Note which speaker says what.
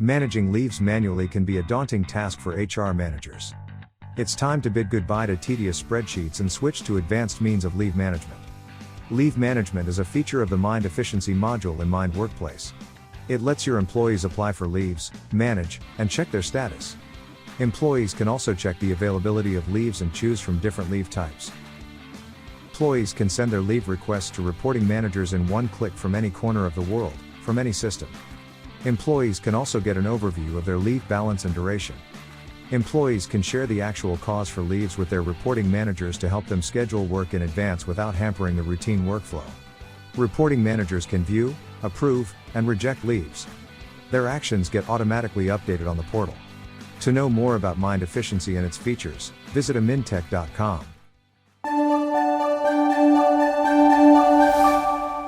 Speaker 1: Managing leaves manually can be a daunting task for HR managers. It's time to bid goodbye to tedious spreadsheets and switch to advanced means of leave management. Leave management is a feature of the Mind Efficiency module in Mind Workplace. It lets your employees apply for leaves, manage, and check their status. Employees can also check the availability of leaves and choose from different leave types. Employees can send their leave requests to reporting managers in one click from any corner of the world, from any system. Employees can also get an overview of their leave balance and duration. Employees can share the actual cause for leaves with their reporting managers to help them schedule work in advance without hampering the routine workflow. Reporting managers can view, approve, and reject leaves. Their actions get automatically updated on the portal. To know more about Mind Efficiency and its features, visit omindtech.com.